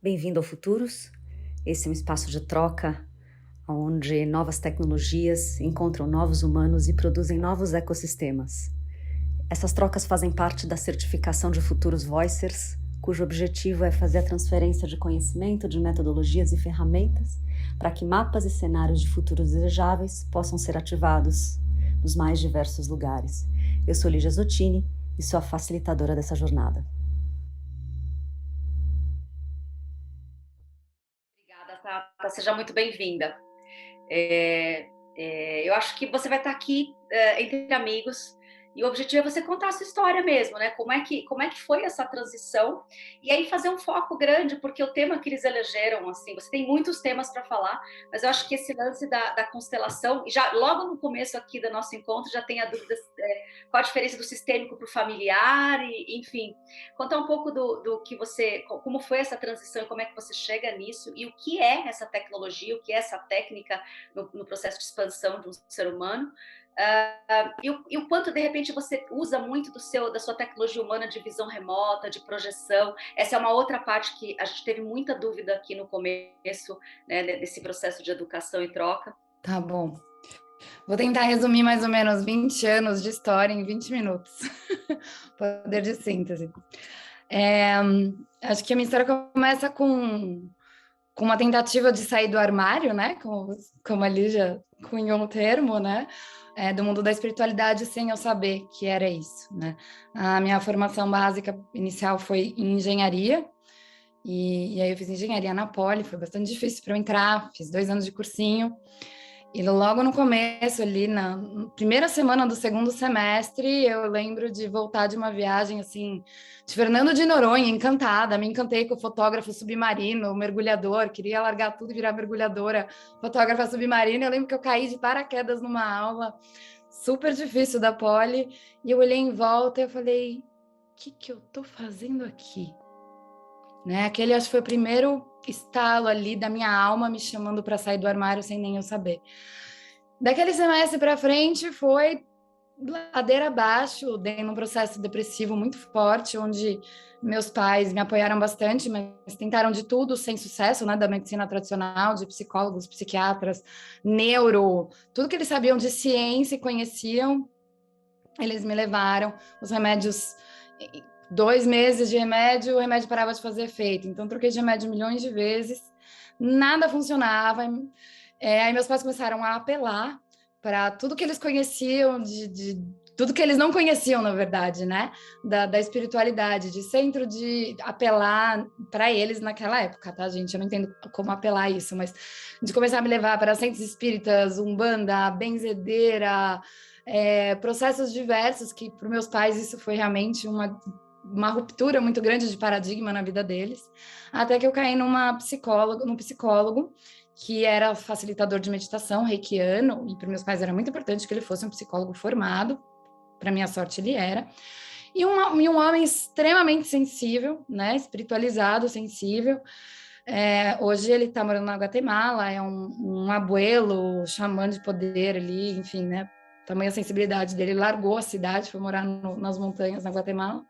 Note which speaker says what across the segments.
Speaker 1: Bem-vindo ao Futuros. Esse é um espaço de troca onde novas tecnologias encontram novos humanos e produzem novos ecossistemas. Essas trocas fazem parte da certificação de Futuros Voicers, cujo objetivo é fazer a transferência de conhecimento, de metodologias e ferramentas para que mapas e cenários de futuros desejáveis possam ser ativados nos mais diversos lugares. Eu sou Lígia Zottini e sou a facilitadora dessa jornada.
Speaker 2: Obrigada, Tata. Seja muito bem-vinda. Eu acho que você vai estar aqui entre amigos e o objetivo é você contar a sua história mesmo, né? Como é que foi essa transição e aí fazer um foco grande, porque o tema que eles elegeram, assim, você tem muitos temas para falar, mas eu acho que esse lance da constelação, e já logo no começo aqui do nosso encontro já tem a dúvida qual a diferença do sistêmico para o familiar, e, enfim, contar um pouco do que você, como foi essa transição e como é que você chega nisso e o que é essa tecnologia, o que é essa técnica no processo de expansão de um ser humano, e o quanto de repente você usa muito da sua tecnologia humana de visão remota, de projeção. Essa é uma outra parte que a gente teve muita dúvida aqui no começo, né, desse processo de educação e troca.
Speaker 3: Tá bom. Vou tentar resumir mais ou menos 20 anos de história em 20 minutos. Poder de síntese. Acho que a minha história começa com uma tentativa de sair do armário, né? Como a Lígia cunhou o termo, né? Do mundo da espiritualidade sem eu saber que era isso, né? A minha formação básica inicial foi em engenharia, e aí eu fiz engenharia na Poli, foi bastante difícil para eu entrar, fiz 2 anos de cursinho. E logo no começo, ali na primeira semana do segundo semestre, eu lembro de voltar de uma viagem, assim, de Fernando de Noronha, encantada. Me encantei com o fotógrafo submarino, o mergulhador, queria largar tudo e virar mergulhadora, fotógrafa submarina. Eu lembro que eu caí de paraquedas numa aula super difícil da Poli, e eu olhei em volta e eu falei, o que eu tô fazendo aqui? Né? Aquele, acho que foi o primeiro estalo ali da minha alma me chamando para sair do armário sem nem eu saber. Daquele semestre para frente foi ladeira abaixo, dei num processo depressivo muito forte, onde meus pais me apoiaram bastante, mas tentaram de tudo sem sucesso, né, da medicina tradicional, de psicólogos, psiquiatras, neuro, tudo que eles sabiam de ciência e conheciam, eles me levaram. Os remédios, 2 meses de remédio, o remédio parava de fazer efeito. Então, troquei de remédio milhões de vezes, nada funcionava. Aí meus pais começaram a apelar para tudo que eles conheciam, de tudo que eles não conheciam, na verdade, né? Da espiritualidade, de centro, de apelar para eles naquela época, tá, gente? Eu não entendo como apelar isso, mas de começar a me levar para centros espíritas, umbanda, benzedeira, processos diversos, que para meus pais isso foi realmente uma ruptura muito grande de paradigma na vida deles, até que eu caí num psicólogo que era facilitador de meditação, reikiano, e para meus pais era muito importante que ele fosse um psicólogo formado, para minha sorte ele era, e um homem extremamente sensível, né, espiritualizado, sensível. Hoje ele está morando na Guatemala, é um abuelo, xamã de poder ali, enfim, né, tamanha sensibilidade dele, largou a cidade, foi morar nas montanhas na Guatemala.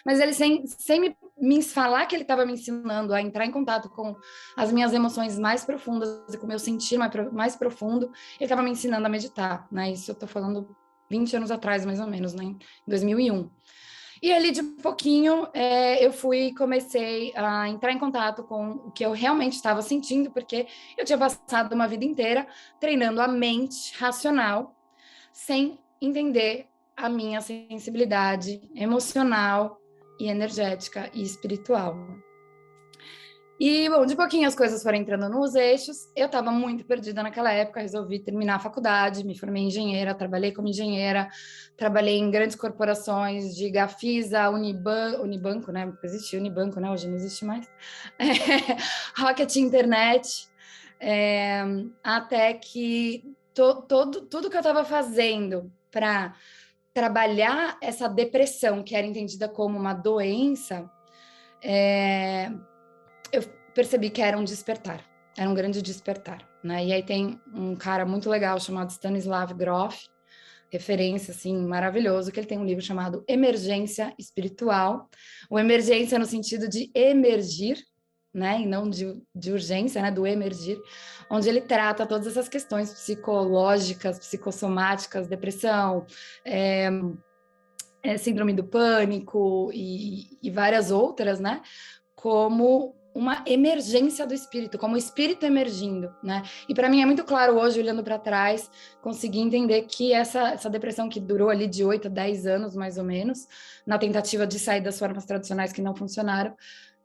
Speaker 3: Mas ele, sem me falar que ele estava me ensinando a entrar em contato com as minhas emoções mais profundas e com o meu sentir mais profundo, ele estava me ensinando a meditar, né? Isso eu estou falando 20 anos atrás, mais ou menos, né? Em 2001. E ali, de pouquinho, eu comecei a entrar em contato com o que eu realmente estava sentindo, porque eu tinha passado uma vida inteira treinando a mente racional, sem entender a minha sensibilidade emocional e energética e espiritual. E, bom, de pouquinho as coisas foram entrando nos eixos. Eu estava muito perdida naquela época, resolvi terminar a faculdade, me formei em engenheira, trabalhei como engenheira, trabalhei em grandes corporações de Gafisa, Unibanco, né? Existia Unibanco, né? Hoje não existe mais. Rocket Internet, até que tudo que eu estava fazendo para trabalhar essa depressão, que era entendida como uma doença, eu percebi que era um despertar, era um grande despertar, né? E aí tem um cara muito legal chamado Stanislav Grof, referência, assim, maravilhoso, que ele tem um livro chamado Emergência Espiritual, o emergência no sentido de emergir, né, e não de urgência, né, do emergir, onde ele trata todas essas questões psicológicas, psicossomáticas, depressão, síndrome do pânico e várias outras, né, como uma emergência do espírito, como o espírito emergindo, né? E para mim é muito claro hoje, olhando para trás, conseguir entender que essa depressão que durou ali de 8 a 10 anos, mais ou menos, na tentativa de sair das formas tradicionais que não funcionaram,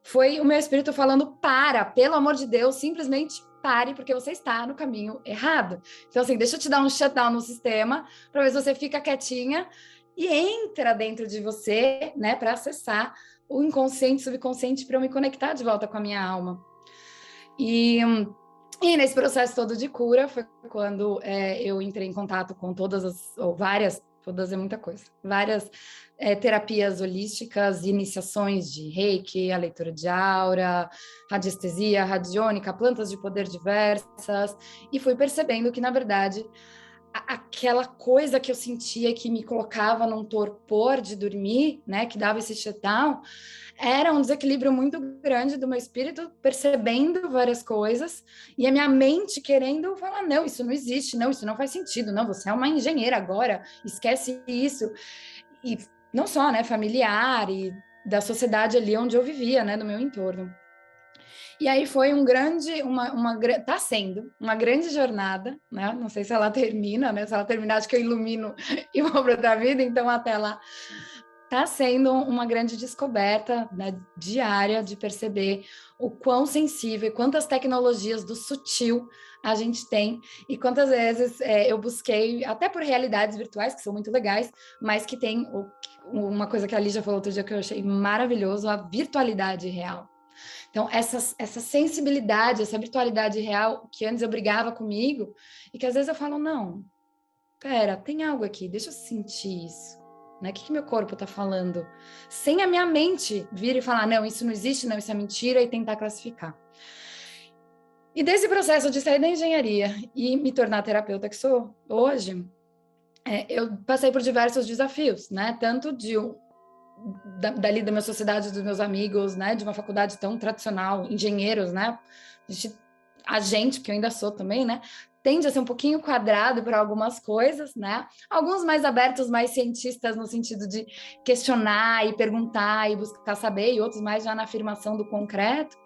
Speaker 3: foi o meu espírito falando, pelo amor de Deus, simplesmente pare, porque você está no caminho errado. Então, assim, deixa eu te dar um shutdown no sistema, para ver se você fica quietinha e entra dentro de você, né, para acessar o inconsciente, subconsciente, para eu me conectar de volta com a minha alma. E nesse processo todo de cura foi quando eu entrei em contato com todas é muita coisa, várias terapias holísticas, iniciações de reiki, a leitura de aura, radiestesia, radiônica, plantas de poder diversas, e fui percebendo que, na verdade, aquela coisa que eu sentia que me colocava num torpor de dormir, né, que dava esse shutdown, era um desequilíbrio muito grande do meu espírito, percebendo várias coisas, e a minha mente querendo falar, não, isso não existe, não, isso não faz sentido, não, você é uma engenheira agora, esquece isso. E não só, né, familiar e da sociedade ali onde eu vivia, né, do meu entorno. E aí foi tá sendo uma grande jornada, né? Não sei se ela termina, né? Se ela terminar, acho que eu ilumino e vou para outra vida, então até lá. Tá sendo uma grande descoberta, né, diária de perceber o quão sensível e quantas tecnologias do sutil a gente tem e quantas vezes eu busquei, até por realidades virtuais, que são muito legais, mas que tem uma coisa que a Lígia falou outro dia que eu achei maravilhoso, a virtualidade real. Então, essa sensibilidade, essa virtualidade real que antes eu brigava comigo e que às vezes eu falo, não, pera, tem algo aqui, deixa eu sentir isso. Né? O que meu corpo está falando? Sem a minha mente vir e falar, não, isso não existe, não, isso é mentira, e tentar classificar. E desse processo de sair da engenharia e me tornar terapeuta que sou hoje, eu passei por diversos desafios, né? Tanto dali da minha sociedade, dos meus amigos, né? De uma faculdade tão tradicional, engenheiros, né? A gente, que eu ainda sou também, né? Tende a ser um pouquinho quadrado para algumas coisas, né? Alguns mais abertos, mais cientistas, no sentido de questionar e perguntar e buscar saber, e outros mais já na afirmação do concreto.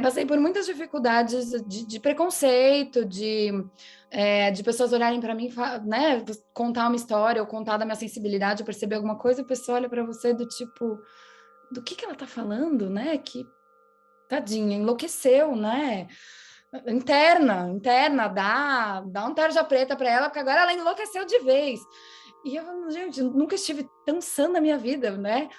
Speaker 3: Passei por muitas dificuldades de preconceito, de pessoas olharem para mim, né, contar uma história ou contar da minha sensibilidade, ou perceber alguma coisa, e a pessoa olha para você do tipo, do que ela tá falando, né? Que tadinha, enlouqueceu, né? Interna, dá um tarja preta para ela, porque agora ela enlouqueceu de vez. E eu, gente, nunca estive tão sã na minha vida, né?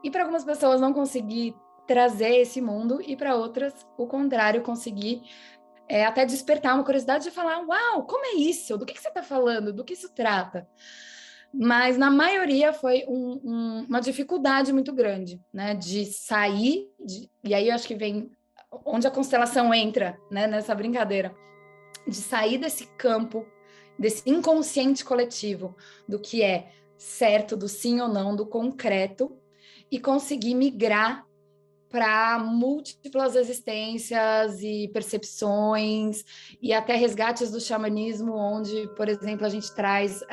Speaker 3: E para algumas pessoas não consegui trazer esse mundo, e para outras, o contrário, consegui até despertar uma curiosidade de falar, uau, como é isso? Do que você está falando? Do que isso trata? Mas na maioria foi uma dificuldade muito grande, né? De sair, e aí eu acho que vem onde a constelação entra, né, nessa brincadeira, de sair desse campo, desse inconsciente coletivo, do que é certo, do sim ou não, do concreto, e conseguir migrar para múltiplas existências e percepções, e até resgates do xamanismo, onde, por exemplo, a gente traz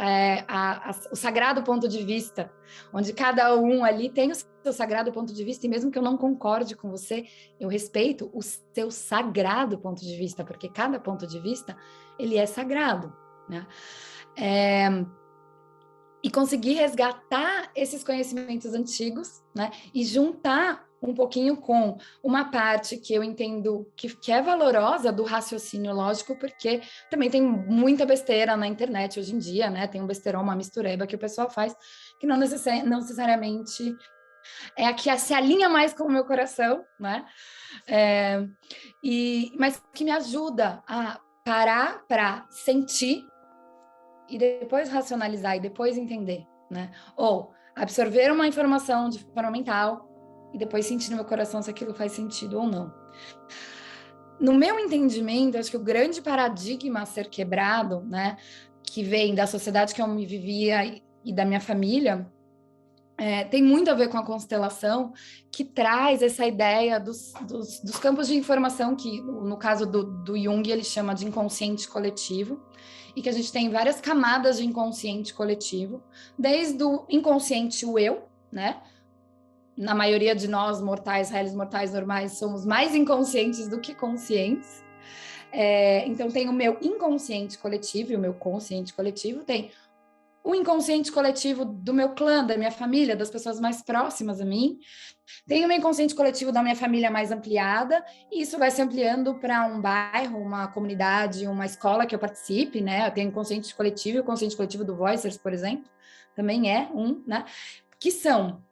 Speaker 3: o sagrado ponto de vista, onde cada um ali tem o seu sagrado ponto de vista, e mesmo que eu não concorde com você, eu respeito o seu sagrado ponto de vista, porque cada ponto de vista, ele é sagrado, né? E conseguir resgatar esses conhecimentos antigos, né? E juntar um pouquinho com uma parte que eu entendo que é valorosa do raciocínio lógico, porque também tem muita besteira na internet hoje em dia, né? Tem um besteirão, uma mistureba que o pessoal faz, que não necessariamente é a que se alinha mais com o meu coração, né? Mas que me ajuda a parar para sentir e depois racionalizar e depois entender, né? Ou absorver uma informação de forma mental e depois sentir no meu coração se aquilo faz sentido ou não. No meu entendimento, acho que o grande paradigma a ser quebrado, né, que vem da sociedade que eu me vivia e da minha família, tem muito a ver com a constelação, que traz essa ideia dos campos de informação, que no caso do Jung ele chama de inconsciente coletivo, e que a gente tem várias camadas de inconsciente coletivo, desde o inconsciente o eu, né? Na maioria de nós, mortais, réis mortais normais, somos mais inconscientes do que conscientes. Então tem o meu inconsciente coletivo e o meu consciente coletivo, tem o inconsciente coletivo do meu clã, da minha família, das pessoas mais próximas a mim. Tem o meu inconsciente coletivo da minha família mais ampliada, e isso vai se ampliando para um bairro, uma comunidade, uma escola que eu participe, né? Eu tenho o inconsciente coletivo e o consciente coletivo do Voicers, por exemplo, também é um, né? Que são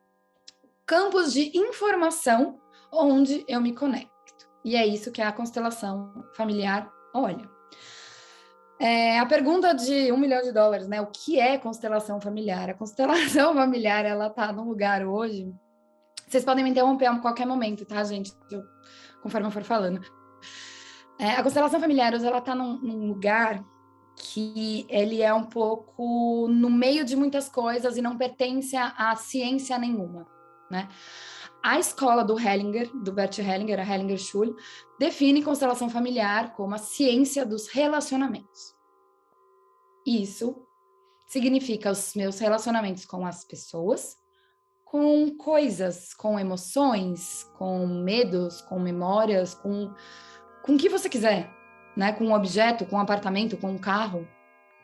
Speaker 3: campos de informação onde eu me conecto. E é isso que a constelação familiar olha. A pergunta de $1 milhão, né? O que é constelação familiar? A constelação familiar, ela tá num lugar hoje... Vocês podem me interromper a qualquer momento, tá, gente? Conforme eu for falando. A constelação familiar, hoje, ela tá num lugar que ele é um pouco no meio de muitas coisas e não pertence a ciência nenhuma, né? A escola do Hellinger, do Bert Hellinger, a Hellinger Schule, define constelação familiar como a ciência dos relacionamentos. Isso significa os meus relacionamentos com as pessoas, com coisas, com emoções, com medos, com memórias, com o que você quiser, né? Com um objeto, com um apartamento, com um carro,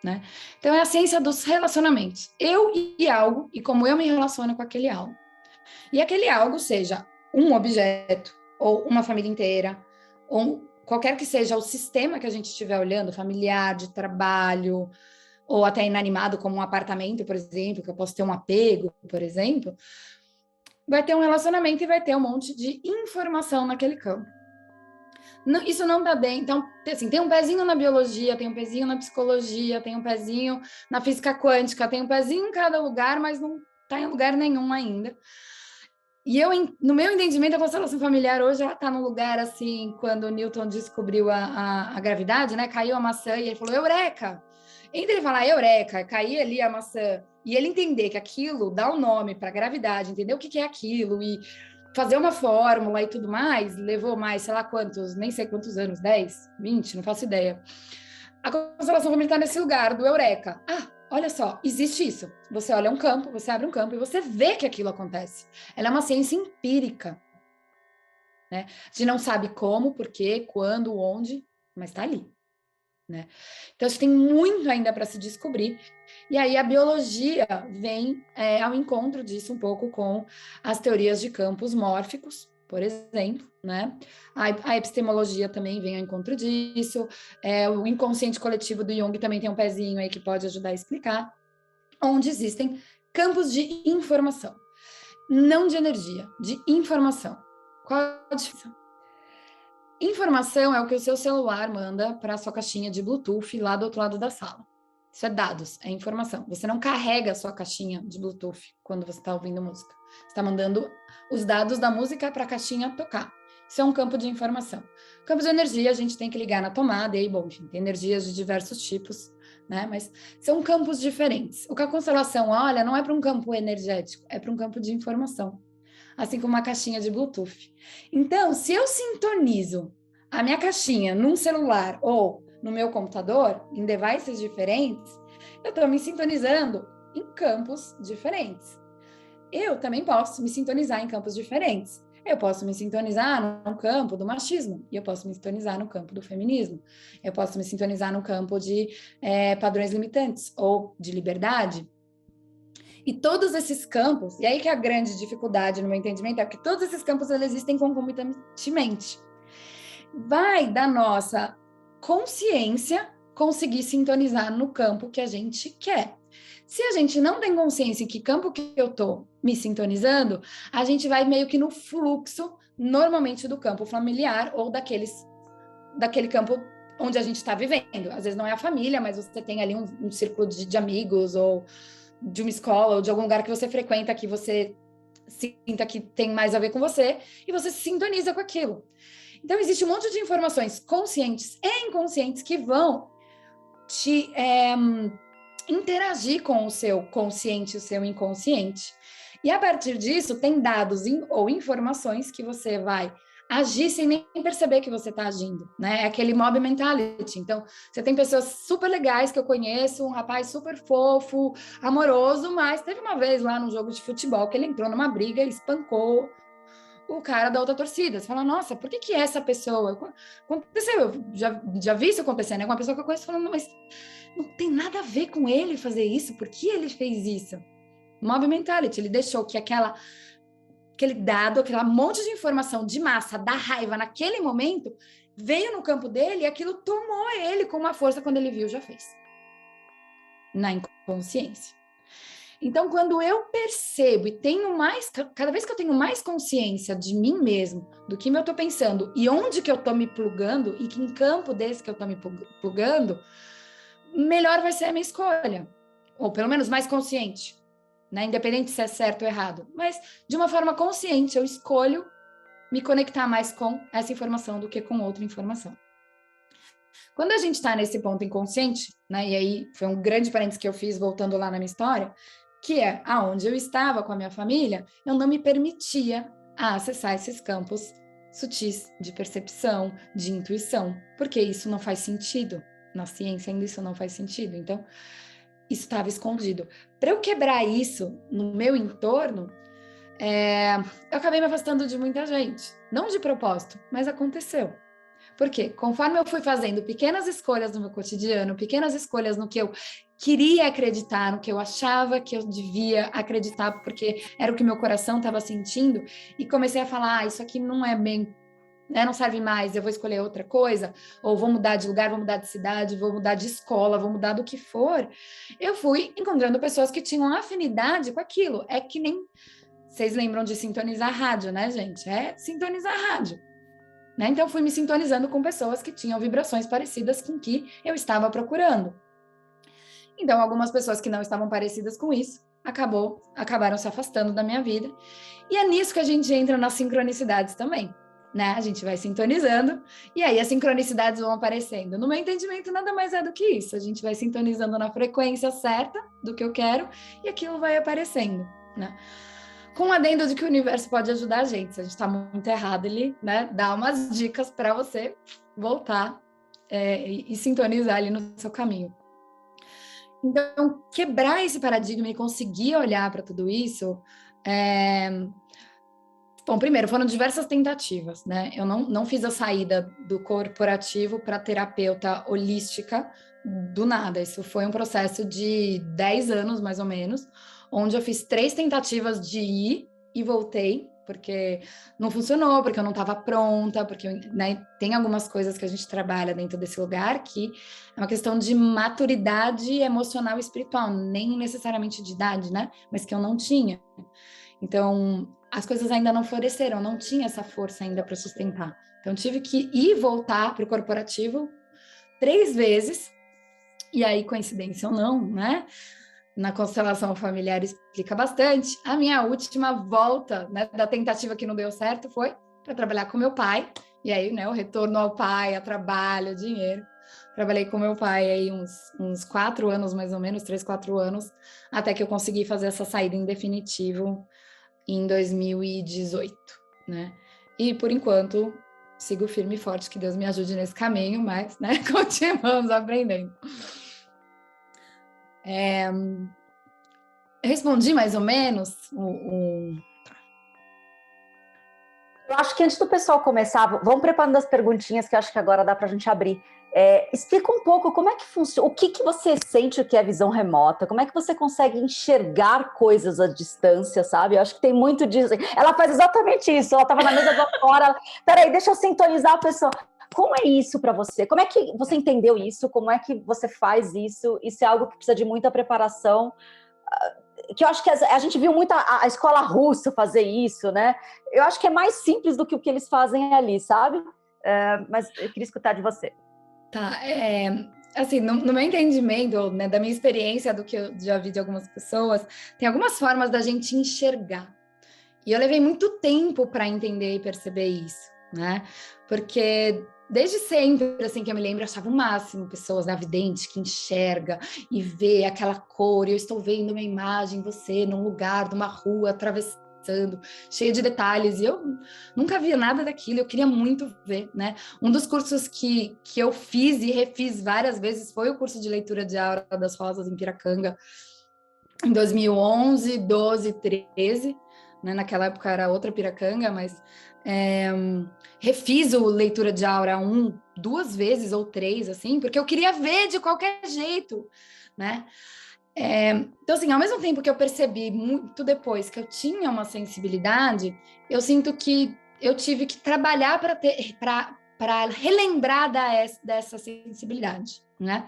Speaker 3: né? Então, é a ciência dos relacionamentos. Eu e algo, e como eu me relaciono com aquele algo. E aquele algo seja um objeto, ou uma família inteira, ou qualquer que seja o sistema que a gente estiver olhando, familiar, de trabalho, ou até inanimado, como um apartamento, por exemplo, que eu posso ter um apego, por exemplo, vai ter um relacionamento e vai ter um monte de informação naquele campo. Não, isso não dá bem. Então, assim, tem um pezinho na biologia, tem um pezinho na psicologia, tem um pezinho na física quântica, tem um pezinho em cada lugar, mas não está em lugar nenhum ainda. E no meu entendimento, a constelação familiar hoje, ela está num lugar assim, quando o Newton descobriu a gravidade, né? Caiu a maçã e ele falou, eureka! Entre ele falar eureka, cair ali a maçã, e ele entender que aquilo dá um nome para a gravidade, entender o que é aquilo, e fazer uma fórmula e tudo mais, levou mais, sei lá quantos, nem sei quantos anos, 10, 20, não faço ideia. A constelação familiar está nesse lugar do eureka. Olha só, existe isso. Você olha um campo, você abre um campo e você vê que aquilo acontece. Ela é uma ciência empírica, né? A gente não sabe como, porquê, quando, onde, mas está ali, né? Então, acho que tem muito ainda para se descobrir. E aí a biologia vem ao encontro disso um pouco com as teorias de campos mórficos, por exemplo, né? A epistemologia também vem ao encontro disso, o inconsciente coletivo do Jung também tem um pezinho aí que pode ajudar a explicar, onde existem campos de informação, não de energia, de informação. Qual a diferença? Informação é o que o seu celular manda para a sua caixinha de Bluetooth lá do outro lado da sala. Isso é dados, é informação. Você não carrega a sua caixinha de Bluetooth quando você está ouvindo música. Você está mandando os dados da música para a caixinha tocar. Isso é um campo de informação. Campo de energia, a gente tem que ligar na tomada, e aí, bom, enfim, tem energias de diversos tipos, né? Mas são campos diferentes. O que a constelação olha não é para um campo energético, é para um campo de informação. Assim como uma caixinha de Bluetooth. Então, se eu sintonizo a minha caixinha num celular ou no meu computador, em devices diferentes, eu estou me sintonizando em campos diferentes. Eu também posso me sintonizar em campos diferentes. Eu posso me sintonizar no campo do machismo, e eu posso me sintonizar no campo do feminismo. Eu posso me sintonizar no campo de padrões limitantes ou de liberdade. E todos esses campos, e aí que a grande dificuldade no meu entendimento é que todos esses campos eles existem concomitantemente. Vai da nossa consciência conseguir sintonizar no campo que a gente quer. Se a gente não tem consciência em que campo que eu estou me sintonizando, a gente vai meio que no fluxo, normalmente do campo familiar ou daquele campo onde a gente está vivendo. Às vezes não é a família, mas você tem ali um círculo de amigos ou de uma escola ou de algum lugar que você frequenta que você sinta que tem mais a ver com você e você se sintoniza com aquilo. Então, existe um monte de informações conscientes e inconscientes que vão te interagir com o seu consciente e o seu inconsciente. E a partir disso, tem dados ou informações que você vai agir sem nem perceber que você está agindo, né? É aquele mob mentality. Então, você tem pessoas super legais que eu conheço, um rapaz super fofo, amoroso, mas teve uma vez lá no jogo de futebol que ele entrou numa briga e espancou o cara da outra torcida. Você fala, nossa, por que essa pessoa... Aconteceu, eu já vi isso acontecer, né? Com uma pessoa que eu conheço falando, mas não tem nada a ver com ele fazer isso, por que ele fez isso? Mob mentality, ele deixou que aquele dado, aquele monte de informação de massa, da raiva naquele momento, veio no campo dele e aquilo tomou ele com uma força quando ele viu, já fez. Na inconsciência. Então, quando eu percebo e tenho mais, cada vez que eu tenho mais consciência de mim mesmo, do que eu estou pensando e onde que eu estou me plugando e que em campo desse que eu estou me plugando, melhor vai ser a minha escolha. Ou pelo menos mais consciente. Né? Independente se é certo ou errado, mas de uma forma consciente eu escolho me conectar mais com essa informação do que com outra informação. Quando a gente está nesse ponto inconsciente, né, e aí foi um grande parênteses que eu fiz voltando lá na minha história, que é aonde eu estava com a minha família, eu não me permitia acessar esses campos sutis de percepção, de intuição, porque isso não faz sentido. Na ciência ainda isso não faz sentido. Então, isso estava escondido. Para eu quebrar isso no meu entorno, eu acabei me afastando de muita gente. Não de propósito, mas aconteceu. Por quê? Conforme eu fui fazendo pequenas escolhas no meu cotidiano, pequenas escolhas no que eu queria acreditar, no que eu achava que eu devia acreditar, porque era o que meu coração estava sentindo, e comecei a falar, isso aqui não é bem... não serve mais, eu vou escolher outra coisa, ou vou mudar de lugar, vou mudar de cidade, vou mudar de escola, vou mudar do que for, eu fui encontrando pessoas que tinham afinidade com aquilo. É que nem... Vocês lembram de sintonizar rádio, né, gente? É sintonizar rádio. Né? Então, fui me sintonizando com pessoas que tinham vibrações parecidas com o que eu estava procurando. Então, algumas pessoas que não estavam parecidas com isso, acabaram se afastando da minha vida. E é nisso que a gente entra nas sincronicidades também. Né? A gente vai sintonizando e aí as sincronicidades vão aparecendo. No meu entendimento, nada mais é do que isso. A gente vai sintonizando na frequência certa do que eu quero e aquilo vai aparecendo, né? Com um adendo de que o universo pode ajudar a gente. Se a gente está muito errado, ele, né, dá umas dicas para você voltar e sintonizar ali no seu caminho. Então, quebrar esse paradigma e conseguir olhar para tudo isso... Bom, primeiro, foram diversas tentativas, né? Eu não fiz a saída do corporativo para terapeuta holística do nada. Isso foi um processo de 10 anos, mais ou menos, onde eu fiz 3 tentativas de ir e voltei, porque não funcionou, porque eu não estava pronta, porque, né, tem algumas coisas que a gente trabalha dentro desse lugar que é uma questão de maturidade emocional e espiritual, nem necessariamente de idade, né? Mas que eu não tinha. Então, as coisas ainda não floresceram, não tinha essa força ainda para sustentar. Então, tive que ir e voltar para o corporativo 3 vezes, e aí, coincidência ou não, né? Na constelação familiar explica bastante. A minha última volta, né, da tentativa que não deu certo foi para trabalhar com meu pai, e aí, né, o retorno ao pai, a trabalho, a dinheiro. Trabalhei com meu pai aí uns 4 anos, mais ou menos, 3, 4 anos, até que eu consegui fazer essa saída em definitivo em 2018, né? E, por enquanto, sigo firme e forte, que Deus me ajude nesse caminho, mas, né, continuamos aprendendo. Eu respondi mais ou menos
Speaker 1: Eu acho que antes do pessoal começar, vamos preparando as perguntinhas que eu acho que agora dá para a gente abrir. Explica um pouco como é que funciona, o que você sente que é visão remota, como é que você consegue enxergar coisas à distância, sabe? Eu acho que tem muito disso. Ela faz exatamente isso, ela estava na mesa do fora, peraí, deixa eu sintonizar a pessoa. Como é isso para você? Como é que você entendeu isso? Como é que você faz isso? Isso é algo que precisa de muita preparação, que eu acho que a gente viu muito a escola russa fazer isso, né? Eu acho que é mais simples do que o que eles fazem ali, sabe? Mas eu queria escutar de você.
Speaker 3: Tá, assim, no meu entendimento, né, da minha experiência, do que eu já vi de algumas pessoas, tem algumas formas da gente enxergar. E eu levei muito tempo para entender e perceber isso, né? Porque desde sempre, assim, que eu me lembro, eu achava o máximo pessoas, né, vidente, que enxerga e vê aquela cor, e eu estou vendo uma imagem, você num lugar, numa rua, atravessando, cheia de detalhes, e eu nunca via nada daquilo, eu queria muito ver, né? Um dos cursos que eu fiz e refiz várias vezes foi o curso de leitura de aura das rosas em Piracanga, em 2011, 12, 13, né? Naquela época era outra Piracanga, mas refiz o leitura de aura 1 2 vezes ou 3, assim, porque eu queria ver de qualquer jeito, né? Então, assim, ao mesmo tempo que eu percebi muito depois que eu tinha uma sensibilidade, eu sinto que eu tive que trabalhar para relembrar dessa sensibilidade, né?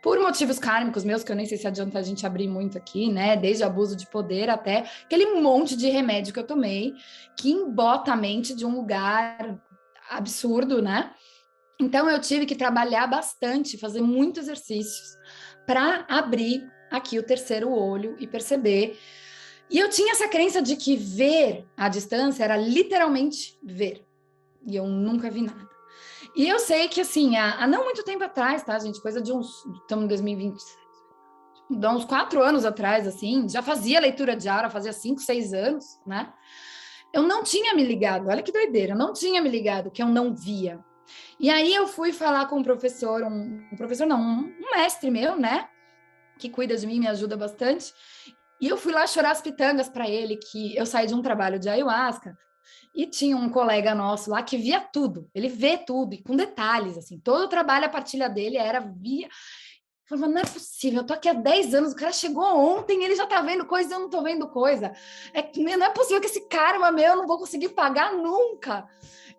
Speaker 3: Por motivos kármicos meus, que eu nem sei se adianta a gente abrir muito aqui, né? Desde abuso de poder até aquele monte de remédio que eu tomei, que embota a mente de um lugar absurdo, né? Então eu tive que trabalhar bastante, fazer muitos exercícios para abrir aqui o terceiro olho e perceber. E eu tinha essa crença de que ver à distância era literalmente ver. E eu nunca vi nada. E eu sei que, assim, há não muito tempo atrás, tá, gente? Coisa de estamos em 2020, de uns 4 anos atrás, assim, já fazia leitura de aura, fazia 5, 6 anos, né? Eu não tinha me ligado, olha que doideira, eu não tinha me ligado que eu não via. E aí eu fui falar com um professor, um mestre meu, né? Que cuida de mim, me ajuda bastante. E eu fui lá chorar as pitangas para ele, que eu saí de um trabalho de ayahuasca, e tinha um colega nosso lá que via tudo, ele vê tudo, e com detalhes, assim, todo o trabalho, a partilha dele era via. Eu falava, não é possível, eu tô aqui há 10 anos, o cara chegou ontem, ele já tá vendo coisa, eu não tô vendo coisa. Não é possível que esse karma meu eu não vou conseguir pagar nunca.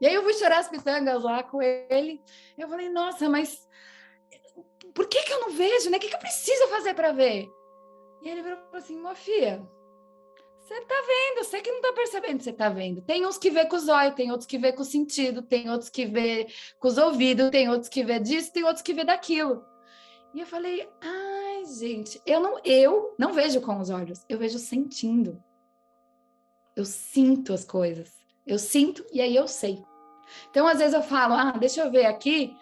Speaker 3: E aí eu fui chorar as pitangas lá com ele, eu falei, nossa, mas por que eu não vejo, né? O que eu preciso fazer para ver? E ele falou assim, Mofia, você tá vendo, você que não tá percebendo que você tá vendo. Tem uns que vê com os olhos, tem outros que vê com o sentido, tem outros que vê com os ouvidos, tem outros que vê disso, tem outros que vê daquilo. E eu falei, ai, gente, eu não vejo com os olhos, eu vejo sentindo. Eu sinto as coisas. Eu sinto e aí eu sei. Então, às vezes eu falo, deixa eu ver aqui,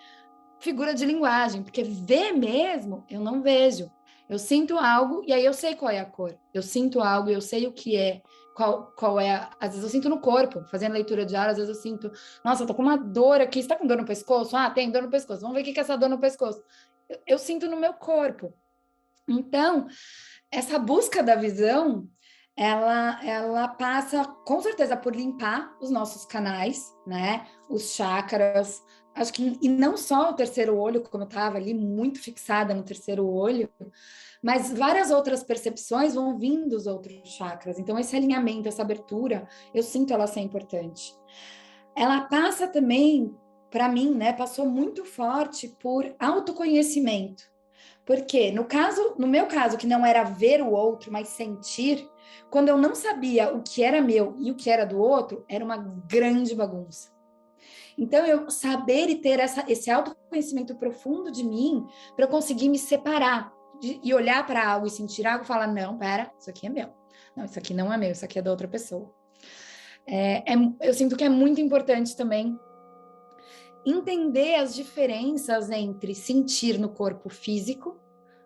Speaker 3: figura de linguagem, porque ver mesmo, eu não vejo. Eu sinto algo e aí eu sei qual é a cor. Eu sinto algo e eu sei o que é, qual é. Às vezes eu sinto no corpo, fazendo leitura de ar, às vezes eu sinto, nossa, eu tô com uma dor aqui, você tá com dor no pescoço? Tem dor no pescoço. Vamos ver o que é essa dor no pescoço. Eu sinto no meu corpo. Então, essa busca da visão, ela passa com certeza por limpar os nossos canais, né? Os chakras, acho que e não só o terceiro olho, como eu estava ali muito fixada no terceiro olho, mas várias outras percepções vão vindo dos outros chakras. Então esse alinhamento, essa abertura, eu sinto ela ser importante. Ela passa também, para mim, né? Passou muito forte por autoconhecimento. Porque no meu caso, que não era ver o outro, mas sentir, quando eu não sabia o que era meu e o que era do outro, era uma grande bagunça. Então, eu saber e ter esse autoconhecimento profundo de mim, para eu conseguir me separar e olhar para algo e sentir algo e falar, não, pera, isso aqui é meu. Não, isso aqui não é meu, isso aqui é da outra pessoa. Eu sinto que é muito importante também entender as diferenças entre sentir no corpo físico,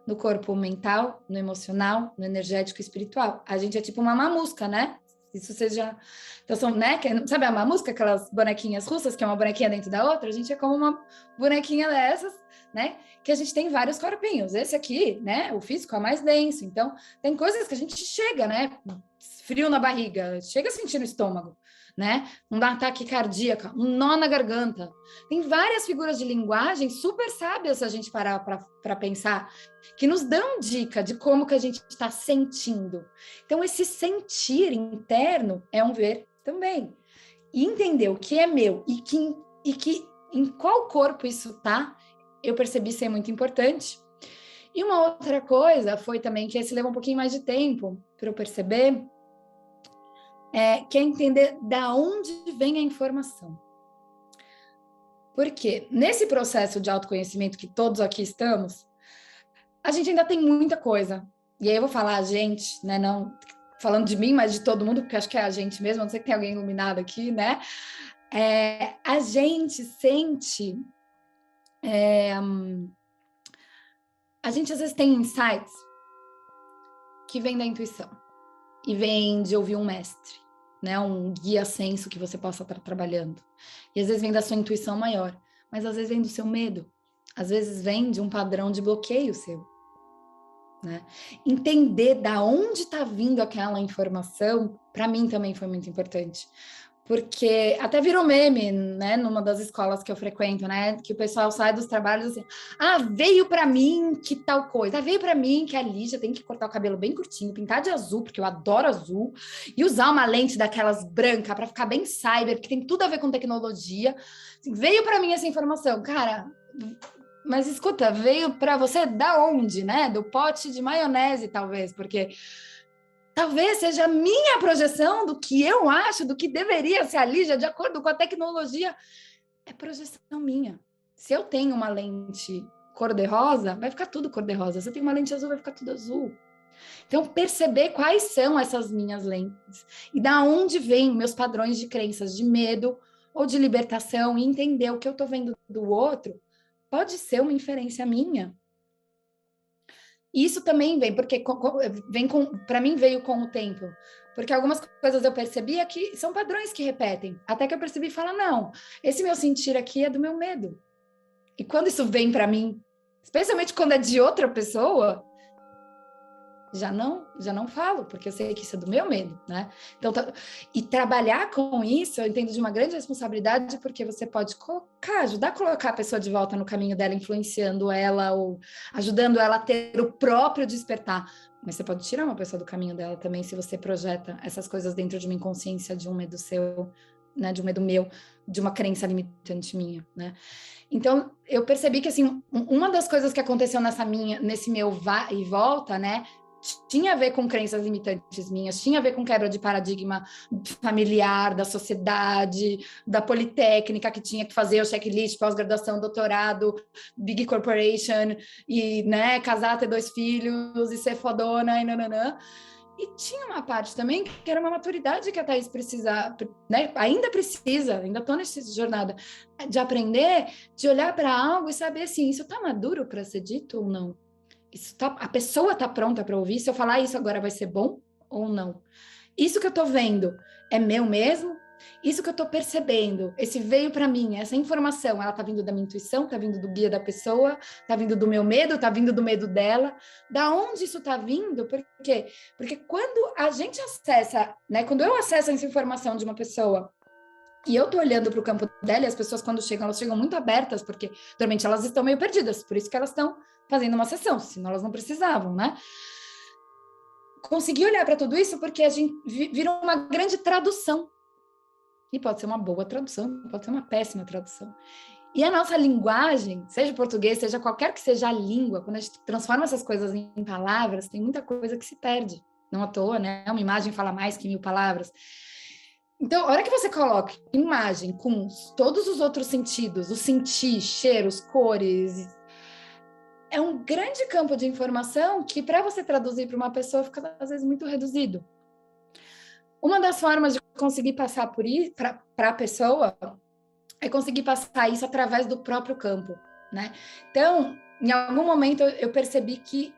Speaker 3: no corpo mental, no emocional, no energético e espiritual. A gente é tipo uma mamusca, né? Isso vocês já... Então, são, né? Sabe a mamusca, aquelas bonequinhas russas, que é uma bonequinha dentro da outra? A gente é como uma bonequinha dessas, né? Que a gente tem vários corpinhos. Esse aqui, né? O físico é mais denso. Então, tem coisas que a gente chega, né? Frio na barriga, chega a sentir no estômago, né? Um ataque cardíaco, um nó na garganta. Tem várias figuras de linguagem super sábias se a gente parar para pensar, que nos dão dica de como que a gente está sentindo. Então, esse sentir interno é um ver também. E entender o que é meu e que em qual corpo isso tá, eu percebi ser muito importante. E uma outra coisa foi também que esse levou um pouquinho mais de tempo para eu perceber, que é entender da onde vem a informação. Porque nesse processo de autoconhecimento que todos aqui estamos, a gente ainda tem muita coisa. E aí eu vou falar a gente, né? Não falando de mim, mas de todo mundo, porque acho que é a gente mesmo, não sei que tem alguém iluminado aqui, né? A gente sente... a gente às vezes tem insights que vêm da intuição e vem de ouvir um mestre, né? Um guia senso que você possa estar trabalhando. E às vezes vem da sua intuição maior, mas às vezes vem do seu medo. Às vezes vem de um padrão de bloqueio seu, né? Entender da onde está vindo aquela informação, para mim também foi muito importante. Porque até virou meme, né, numa das escolas que eu frequento, né, que o pessoal sai dos trabalhos assim, veio para mim que tal coisa, veio para mim que a Lígia tem que cortar o cabelo bem curtinho, pintar de azul, porque eu adoro azul, e usar uma lente daquelas branca para ficar bem cyber, que tem tudo a ver com tecnologia. Assim, veio para mim essa informação, cara, mas escuta, veio para você da onde, né? Do pote de maionese, talvez, porque talvez seja a minha projeção do que eu acho, do que deveria ser a Lígia, de acordo com a tecnologia. É projeção minha. Se eu tenho uma lente cor-de-rosa, vai ficar tudo cor-de-rosa. Se eu tenho uma lente azul, vai ficar tudo azul. Então, perceber quais são essas minhas lentes e da onde vêm meus padrões de crenças de medo ou de libertação e entender o que eu estou vendo do outro pode ser uma inferência minha. Isso também vem, porque para mim veio com o tempo. Porque algumas coisas eu percebia que são padrões que repetem. Até que eu percebi e falo, não, esse meu sentir aqui é do meu medo. E quando isso vem para mim, especialmente quando é de outra pessoa, já não falo, porque eu sei que isso é do meu medo, né? Então, e trabalhar com isso, eu entendo de uma grande responsabilidade, porque você pode ajudar a colocar a pessoa de volta no caminho dela, influenciando ela ou ajudando ela a ter o próprio despertar. Mas você pode tirar uma pessoa do caminho dela também, se você projeta essas coisas dentro de uma inconsciência, de um medo seu, né? De um medo meu, de uma crença limitante minha, né? Então, eu percebi que, assim, uma das coisas que aconteceu nesse meu vai e volta, né? Tinha a ver com crenças limitantes minhas, tinha a ver com quebra de paradigma familiar, da sociedade, da politécnica, que tinha que fazer o checklist, pós-graduação, doutorado, big corporation, e, né, casar, ter 2 filhos, e ser fodona, e nananã. E tinha uma parte também que era uma maturidade que a Thaís precisa, né? Ainda precisa, ainda estou nessa jornada, de aprender, de olhar para algo e saber, assim, isso está maduro para ser dito ou não? A pessoa está pronta para ouvir? Se eu falar isso agora vai ser bom ou não? Isso que eu estou vendo é meu mesmo? Isso que eu estou percebendo, esse veio para mim, essa informação, ela está vindo da minha intuição, está vindo do guia da pessoa, está vindo do meu medo, está vindo do medo dela. Da onde isso está vindo? Por quê? Porque quando a gente acessa, né? Quando eu acesso essa informação de uma pessoa e eu tô olhando para o campo dela, e as pessoas quando chegam, elas chegam muito abertas, porque normalmente elas estão meio perdidas, por isso que elas estão fazendo uma sessão, senão elas não precisavam, né? Consegui olhar para tudo isso porque a gente virou uma grande tradução. E pode ser uma boa tradução, pode ser uma péssima tradução. E a nossa linguagem, seja português, seja qualquer que seja a língua, quando a gente transforma essas coisas em palavras, tem muita coisa que se perde. Não à toa, né? Uma imagem fala mais que 1000 palavras. Então, a hora que você coloca imagem com todos os outros sentidos, o sentir, cheiros, cores, é um grande campo de informação que, para você traduzir para uma pessoa, fica, às vezes, muito reduzido. Uma das formas de conseguir passar por isso para a pessoa é conseguir passar isso através do próprio campo, né? Então, em algum momento, eu percebi que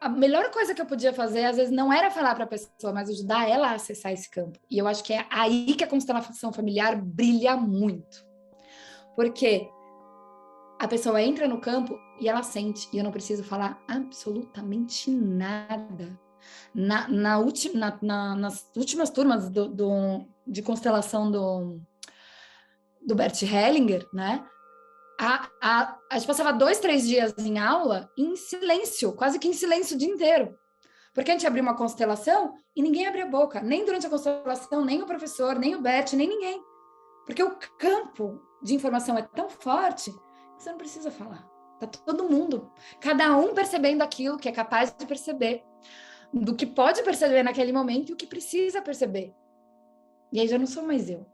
Speaker 3: a melhor coisa que eu podia fazer, às vezes, não era falar para a pessoa, mas ajudar ela a acessar esse campo. E eu acho que é aí que a constelação familiar brilha muito. Porque a pessoa entra no campo e ela sente, e eu não preciso falar absolutamente nada. Nas últimas turmas de constelação do Bert Hellinger, né? A gente passava 2, 3 dias em aula em silêncio, quase que em silêncio o dia inteiro. Porque a gente abria uma constelação e ninguém abria a boca, nem durante a constelação, nem o professor, nem o Bert, nem ninguém. Porque o campo de informação é tão forte que você não precisa falar. Tá todo mundo, cada um percebendo aquilo que é capaz de perceber, do que pode perceber naquele momento e o que precisa perceber. E aí já não sou mais eu.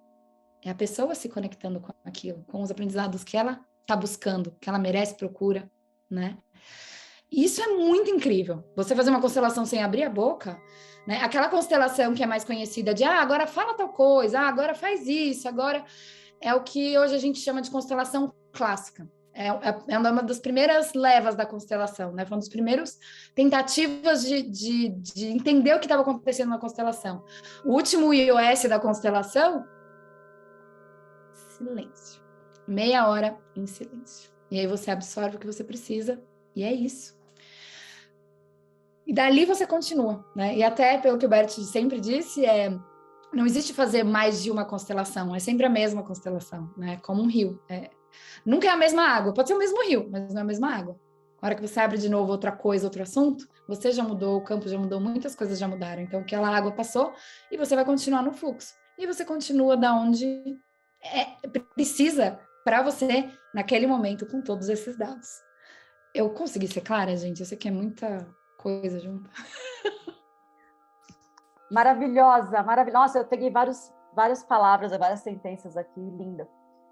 Speaker 3: É a pessoa se conectando com aquilo, com os aprendizados que ela está buscando, que ela merece, procura, né? Isso é muito incrível. Você fazer uma constelação sem abrir a boca, né? Aquela constelação que é mais conhecida de, agora fala tal coisa, agora faz isso, agora é o que hoje a gente chama de constelação clássica. É uma das primeiras levas da constelação, né? Foi uma das primeiras tentativas de entender o que estava acontecendo na constelação. O último iOS da constelação, silêncio. Meia hora em silêncio. E aí você absorve o que você precisa, e é isso. E dali você continua, né? E até, pelo que o Bert sempre disse, não existe fazer mais de uma constelação, é sempre a mesma constelação, né? Como um rio. Nunca é a mesma água, pode ser o mesmo rio, mas não é a mesma água. Na hora que você abre de novo outra coisa, outro assunto, você já mudou, o campo já mudou, muitas coisas já mudaram. Então, aquela água passou e você vai continuar no fluxo. E você continua da onde precisa para você, naquele momento, com todos esses dados. Eu consegui ser clara, gente? Eu sei que é muita coisa junto.
Speaker 1: Maravilhosa, maravilhosa. Nossa, eu peguei várias palavras, várias sentenças aqui, linda.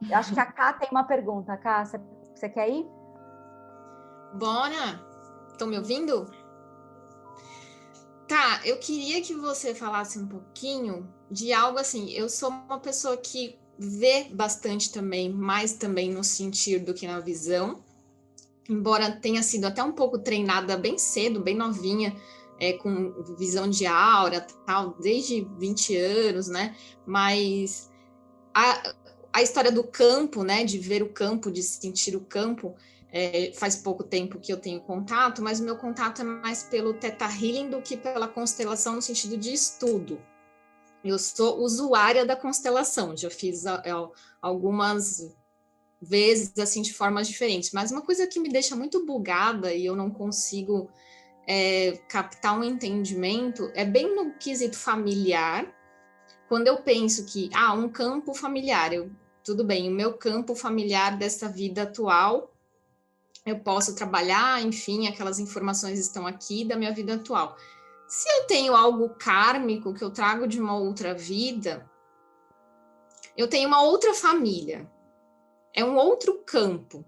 Speaker 1: Eu acho que a Ká tem uma pergunta. Ká, você quer ir?
Speaker 4: Bora! Estão me ouvindo? Tá, eu queria que você falasse um pouquinho de algo assim. Eu sou uma pessoa que vê bastante também, mais também no sentir do que na visão. Embora tenha sido até um pouco treinada bem cedo, bem novinha, com visão de aura, tal, desde 20 anos, né? Mas a história do campo, né? De ver o campo, de sentir o campo, faz pouco tempo que eu tenho contato, mas o meu contato é mais pelo Theta Healing do que pela constelação no sentido de estudo. Eu sou usuária da constelação, já fiz algumas vezes, assim, de formas diferentes, mas uma coisa que me deixa muito bugada e eu não consigo captar um entendimento é bem no quesito familiar, quando eu penso que, um campo familiar, tudo bem, o meu campo familiar dessa vida atual, eu posso trabalhar, enfim, aquelas informações estão aqui da minha vida atual. Se eu tenho algo kármico que eu trago de uma outra vida, eu tenho uma outra família, é um outro campo.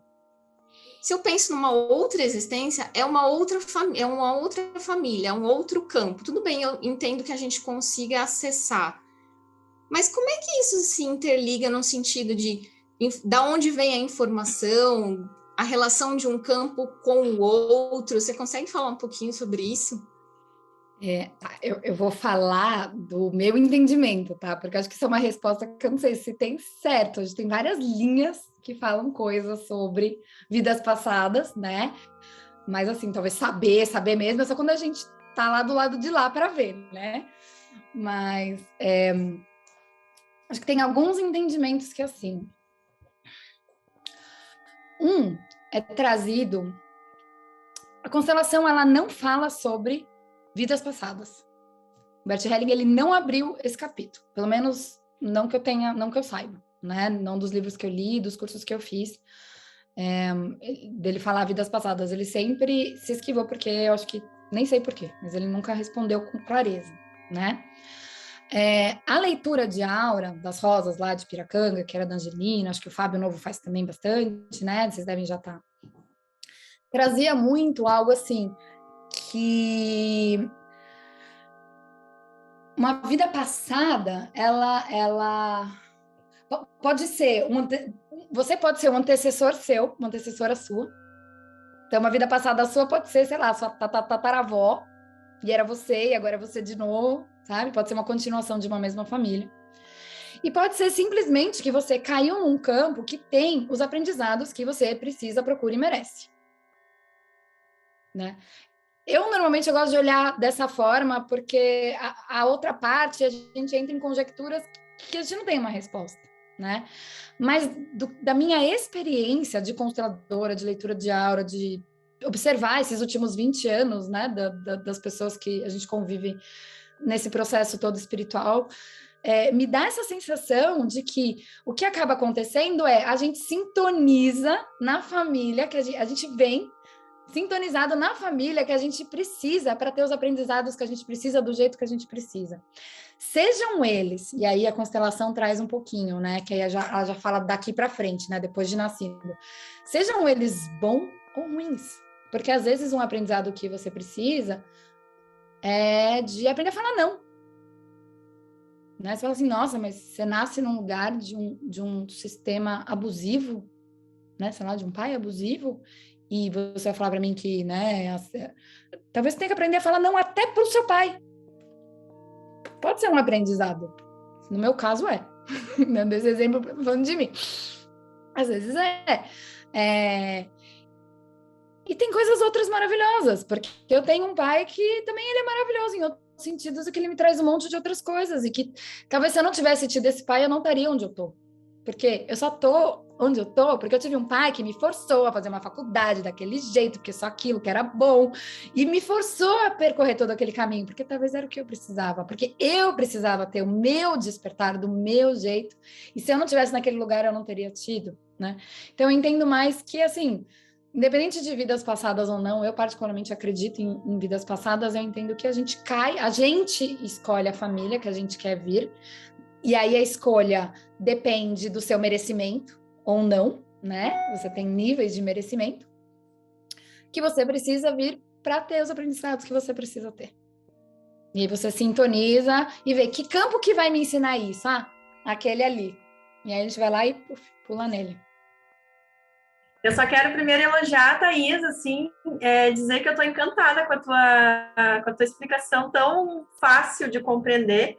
Speaker 4: Se eu penso numa outra existência, é uma outra família, é um outro campo. Tudo bem, eu entendo que a gente consiga acessar. Mas como é que isso se interliga no sentido de da onde vem a informação, a relação de um campo com o outro? Você consegue falar um pouquinho sobre isso?
Speaker 3: Eu vou falar do meu entendimento, tá? Porque eu acho que isso é uma resposta que eu não sei se tem certo. A gente tem várias linhas que falam coisas sobre vidas passadas, né? Mas, assim, talvez saber mesmo, é só quando a gente tá lá do lado de lá para ver, né? Mas acho que tem alguns entendimentos que, assim... é trazido... A constelação, ela não fala sobre vidas passadas. O Bert Helling, ele não abriu esse capítulo, pelo menos não que eu saiba, né? Não dos livros que eu li, dos cursos que eu fiz, dele falar vidas passadas. Ele sempre se esquivou, porque eu acho que, nem sei porquê, mas ele nunca respondeu com clareza, né? A leitura de aura das rosas lá de Piracanga, que era da Angelina, acho que o Fábio Novo faz também bastante, né? Vocês devem já estar. Trazia muito algo assim, que uma vida passada, ela pode ser você pode ser um antecessor seu, uma antecessora sua. Então, uma vida passada sua pode ser, sei lá, sua tataravó, e era você, e agora é você de novo, sabe? Pode ser uma continuação de uma mesma família. E pode ser simplesmente que você caiu num campo que tem os aprendizados que você precisa, procura e merece, né? Eu gosto de olhar dessa forma, porque a outra parte, a gente entra em conjecturas que a gente não tem uma resposta, né? Mas da minha experiência de consteladora, de leitura de aura, de observar esses últimos 20 anos, né, das pessoas que a gente convive nesse processo todo espiritual, me dá essa sensação de que o que acaba acontecendo a gente sintoniza na família, que a gente vem sintonizado na família que a gente precisa para ter os aprendizados que a gente precisa do jeito que a gente precisa. Sejam eles, e aí a constelação traz um pouquinho, né? Que aí ela já fala daqui para frente, né? Depois de nascido. Sejam eles bons ou ruins, Porque às vezes um aprendizado que você precisa é de aprender a falar não. Né? Você fala assim, nossa, mas você nasce num lugar de um sistema abusivo, né? Sei lá, de um pai abusivo, e você vai falar para mim que, né, talvez você tenha que aprender a falar não até pro seu pai. Pode ser um aprendizado. No meu caso é. Dando esse exemplo falando de mim. Às vezes é. E tem coisas outras maravilhosas, porque eu tenho um pai que também ele é maravilhoso em outros sentidos, e que ele me traz um monte de outras coisas, e que talvez se eu não tivesse tido esse pai, eu não estaria onde eu tô. Porque eu só tô onde eu tô porque eu tive um pai que me forçou a fazer uma faculdade daquele jeito, porque só aquilo que era bom, e me forçou a percorrer todo aquele caminho, porque talvez era o que eu precisava, porque eu precisava ter o meu despertar do meu jeito, e se eu não tivesse naquele lugar, eu não teria tido, né? Então eu entendo mais que, assim, independente de vidas passadas ou não, eu particularmente acredito em vidas passadas, eu entendo que a gente escolhe a família que a gente quer vir, e aí a escolha depende do seu merecimento ou não, né? Você tem níveis de merecimento que você precisa vir para ter os aprendizados que você precisa ter. E aí você sintoniza e vê que campo que vai me ensinar isso? Ah, aquele ali. E aí a gente vai lá e pula nele.
Speaker 5: Eu só quero primeiro elogiar a Thaís, assim, dizer que eu estou encantada com a tua explicação tão fácil de compreender.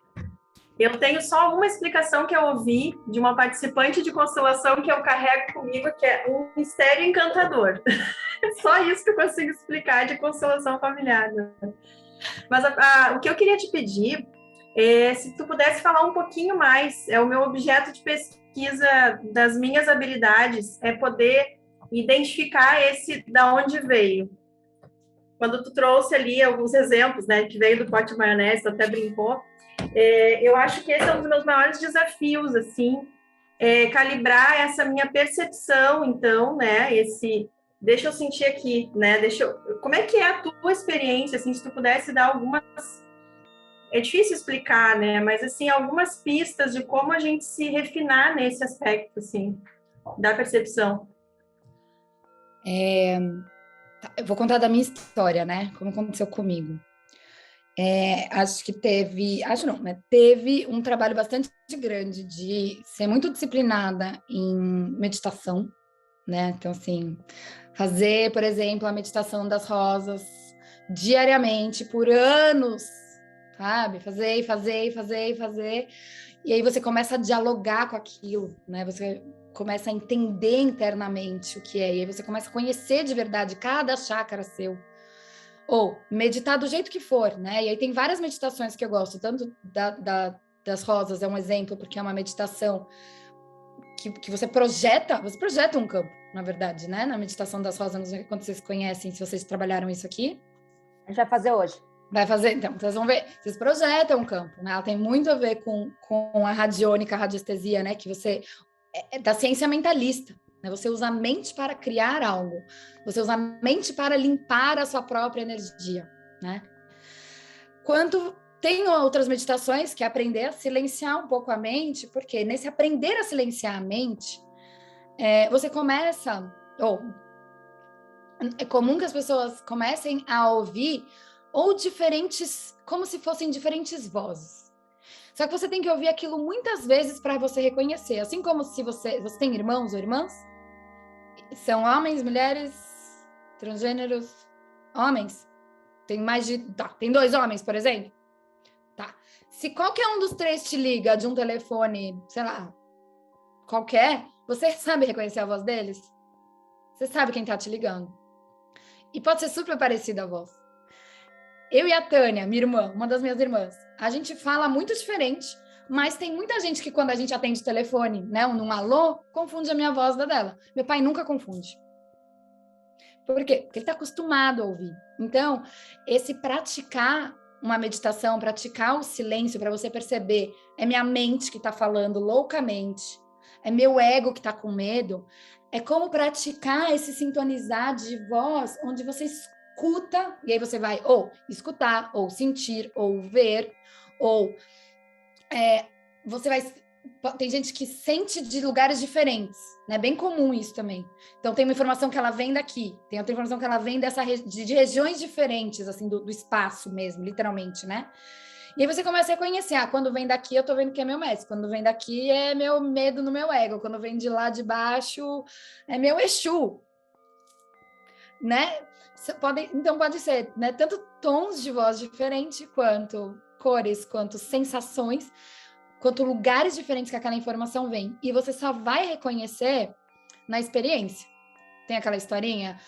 Speaker 5: Eu tenho só uma explicação que eu ouvi de uma participante de constelação que eu carrego comigo, que é um mistério encantador. Só isso que eu consigo explicar de constelação familiar. Mas o que eu queria te pedir é se tu pudesse falar um pouquinho mais. É o meu objeto de pesquisa das minhas habilidades, é poder identificar esse da onde veio. Quando tu trouxe ali alguns exemplos, né, que veio do pote de maionese, tu até brincou, eu acho que esse é um dos meus maiores desafios, assim, calibrar essa minha percepção, então, né, deixa eu sentir aqui, né, como é que é a tua experiência, assim, se tu pudesse dar algumas, é difícil explicar, né, mas, assim, algumas pistas de como a gente se refinar nesse aspecto, assim, da percepção.
Speaker 3: Eu vou contar da minha história, né, como aconteceu comigo. Acho que teve um trabalho bastante grande de ser muito disciplinada em meditação, né? Então, assim, fazer, por exemplo, a meditação das rosas diariamente por anos, sabe? Fazer. E aí você começa a dialogar com aquilo, né? Você começa a entender internamente o que é, e aí você começa a conhecer de verdade cada chácara seu. Ou meditar do jeito que for, né? E aí tem várias meditações que eu gosto, tanto das rosas é um exemplo, porque é uma meditação que você projeta um campo, na verdade, né? Na meditação das rosas, não sei quanto vocês conhecem, se vocês trabalharam isso aqui.
Speaker 1: A gente vai fazer hoje.
Speaker 3: Vai fazer, então, vocês vão ver, vocês projetam um campo, né? Ela tem muito a ver com a radiônica, a radiestesia, né? Que você é da ciência mentalista. Você usa a mente para criar algo. Você usa a mente para limpar a sua própria energia, né? Quanto tem outras meditações que é aprender a silenciar um pouco a mente, porque nesse aprender a silenciar a mente, você começa... é comum que as pessoas comecem a ouvir ou diferentes, como se fossem diferentes vozes. Só que você tem que ouvir aquilo muitas vezes para você reconhecer. Assim como se você tem irmãos ou irmãs, são homens, mulheres, transgêneros, homens. Tem mais de... tem 2 homens, por exemplo. Tá. Se qualquer um dos 3 te liga de um telefone, sei lá, qualquer, você sabe reconhecer a voz deles? Você sabe quem tá te ligando. E pode ser super parecida a voz. Eu e a Tânia, minha irmã, uma das minhas irmãs, a gente fala muito diferente, mas tem muita gente que quando a gente atende o telefone, né, num alô, confunde a minha voz da dela. Meu pai nunca confunde. Por quê? Porque ele está acostumado a ouvir. Então, esse praticar uma meditação, praticar o silêncio para você perceber, é minha mente que está falando loucamente, é meu ego que está com medo, é como praticar esse sintonizar de voz, onde você escuta, e aí você vai ou escutar, ou sentir, ou ver, ou você vai tem gente que sente de lugares diferentes, né? Bem comum isso também. Então, tem uma informação que ela vem daqui, tem outra informação que ela vem de regiões diferentes, assim, do espaço mesmo, literalmente, né? E aí você começa a reconhecer, quando vem daqui eu tô vendo que é meu mestre, quando vem daqui é meu medo no meu ego, quando vem de lá de baixo é meu Exu, né? Então pode ser, né, tanto tons de voz diferentes, quanto cores, quanto sensações, quanto lugares diferentes que aquela informação vem. E você só vai reconhecer na experiência. Tem aquela historinha,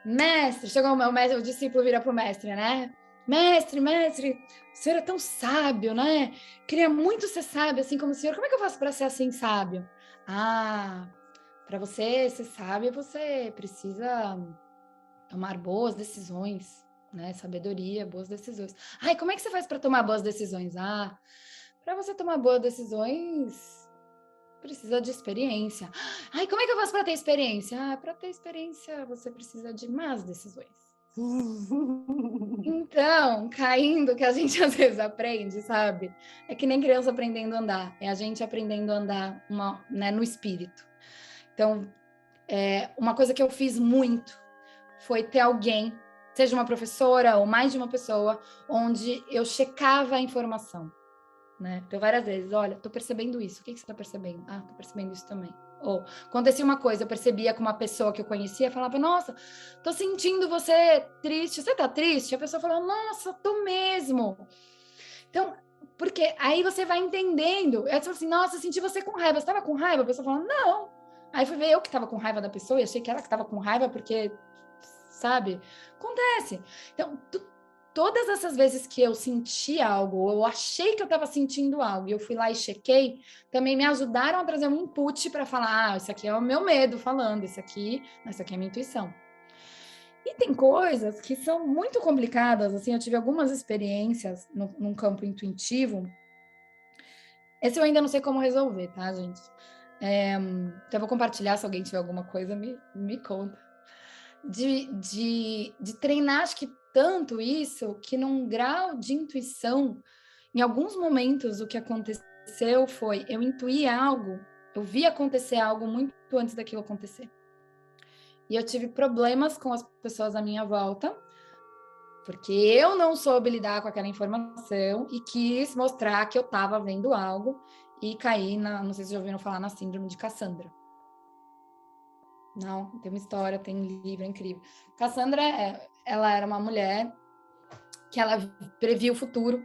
Speaker 3: mestre, chegou o mestre, o discípulo vira pro mestre, né? Mestre, o senhor é tão sábio, né? Queria muito ser sábio, assim como o senhor. Como é que eu faço para ser assim sábio? Para você ser sábio, você precisa tomar boas decisões, né? Sabedoria, boas decisões. Como é que você faz para tomar boas decisões? Para você tomar boas decisões, precisa de experiência. Como é que eu faço para ter experiência? Para ter experiência, você precisa de más decisões. Então, caindo, que a gente às vezes aprende, sabe? É que nem criança aprendendo a andar. É a gente aprendendo a andar né, no espírito. Então, uma coisa que eu fiz muito foi ter alguém, seja uma professora ou mais de uma pessoa, onde eu checava a informação, né? Então, várias vezes, olha, tô percebendo isso. O que você está percebendo? Tô percebendo isso também. Ou, acontecia uma coisa, eu percebia com uma pessoa que eu conhecia, falava, nossa, tô sentindo você triste. Você tá triste? A pessoa falava, nossa, tô mesmo. Então, porque aí você vai entendendo. Aí você fala assim, nossa, eu senti você com raiva. Você tava com raiva? A pessoa fala, não. Aí fui ver eu que tava com raiva da pessoa e achei que ela que tava com raiva porque, sabe? Acontece. Então, todas essas vezes que eu senti algo, ou eu achei que eu estava sentindo algo, e eu fui lá e chequei, também me ajudaram a trazer um input para falar, isso aqui é o meu medo falando, isso aqui é a minha intuição. E tem coisas que são muito complicadas, assim, eu tive algumas experiências num campo intuitivo. Esse eu ainda não sei como resolver, tá, gente? Então eu vou compartilhar, se alguém tiver alguma coisa, me conta. De treinar, acho que tanto isso, que num grau de intuição, em alguns momentos o que aconteceu foi, eu intuí algo, eu vi acontecer algo muito antes daquilo acontecer. E eu tive problemas com as pessoas à minha volta, porque eu não soube lidar com aquela informação e quis mostrar que eu estava vendo algo e caí não sei se já ouviram falar na síndrome de Cassandra. Não, tem uma história, tem livro, é incrível. Cassandra, ela era uma mulher que ela previa o futuro